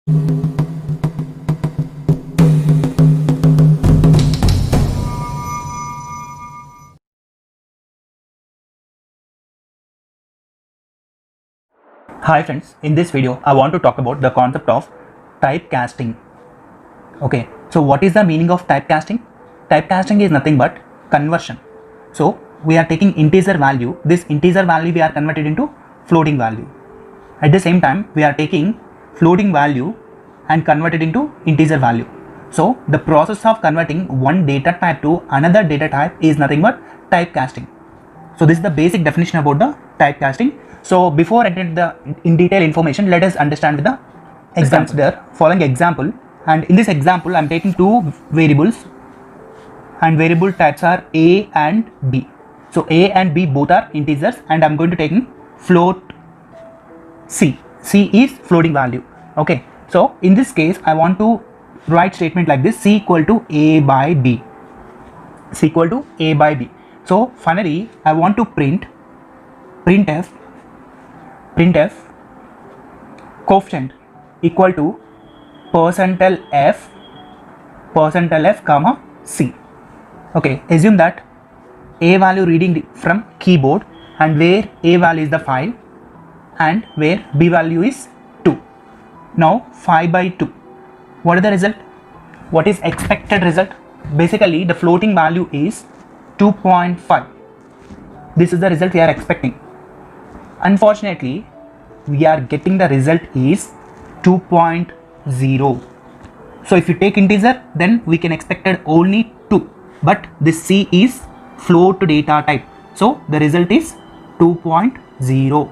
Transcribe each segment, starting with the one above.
Hi friends, in this video I want to talk about the concept of typecasting. Okay, so what is the meaning of typecasting? Typecasting is nothing but conversion. So we are taking integer value, this integer value we are converted into floating value. At the same time we are taking floating value and converted into integer value. So the process of converting one data type to another data type is nothing but typecasting. So this is the basic definition about the typecasting. So before entering in detail information, let us understand with the example. Consider following example, and in this example I am taking two variables and variable types are a and b. So a and b both are integers and I am going to take float c. C is floating value. Okay, so in this case I want to write statement like this: c equal to a by b. C equal to a by b. So finally I want to printf coefficient equal to %f comma c. Okay, assume that a value reading from keyboard and where a value is the 5 and where b value is 2. Now 5 by 2, what is the result? What is expected result? Basically the floating value is 2.5. This is the result we are expecting. Unfortunately we are getting the result is 2.0. so if you take integer then we can expected only 2, but this c is float data type, so the result is 2.0,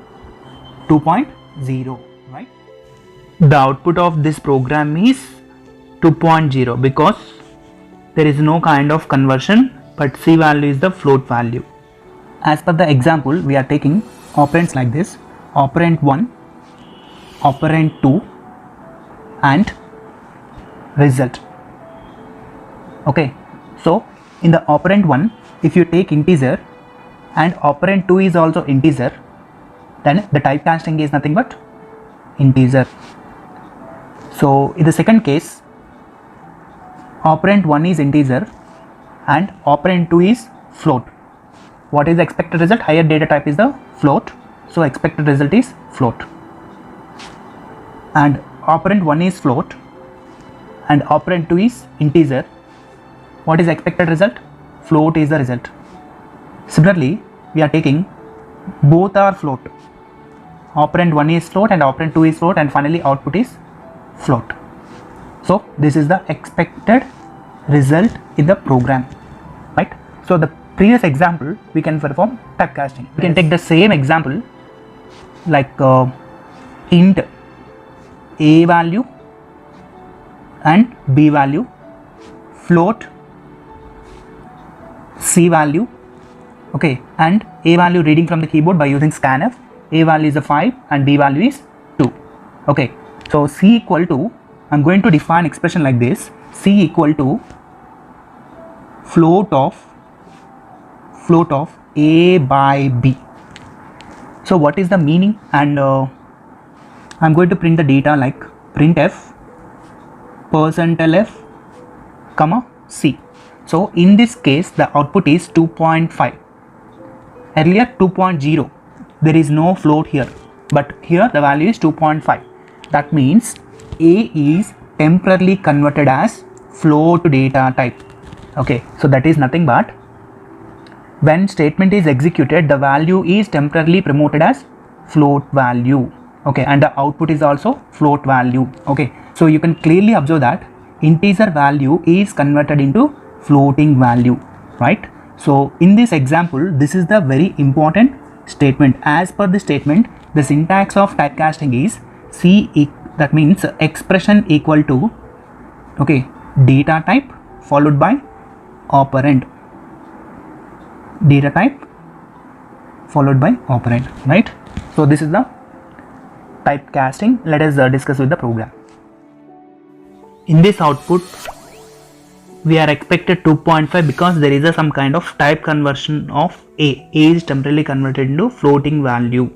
right? The output of this program is 2.0 because there is no kind of conversion, but c value is the float value. As per the example we are taking operands like this: operand 1, operand 2 and result. Okay, so in the operand 1 if you take integer and operand 2 is also integer, then the typecasting is nothing but integer. So in the second case operand 1 is integer and operand 2 is float. What is the expected result? Higher data type is the float, so expected result is float. And operand 1 is float and operand 2 is integer. What is expected result? Float is the result. Similarly we are taking both are float, operand 1 is float and operand 2 is float, and finally output is float. So this is the expected result in the program, right? So the previous example we can perform typecasting. We can take the same example like int a value and b value, float c value, okay, and a value reading from the keyboard by using scanf. A value is a 5 and b value is 2. Okay, so c equal to, I'm going to define expression like this: c equal to float of a by b. So what is the meaning? And I'm going to print the data like printf %f comma c. So in this case the output is 2.5. Earlier 2.0, there is no float here, but here the value is 2.5. That means a is temporarily converted as float data type. Okay, so that is nothing but when statement is executed the value is temporarily promoted as float value. Okay, and the output is also float value. Okay, so you can clearly observe that integer value is converted into floating value, right? So in this example this is the very important statement. As per the statement, the syntax of typecasting is that means expression equal to, okay, data type followed by operand, data type followed by operand, right? So this is the typecasting. Let us discuss with the program. In this output we are expected 2.5 because there is some kind of type conversion of a. A is temporarily converted into floating value.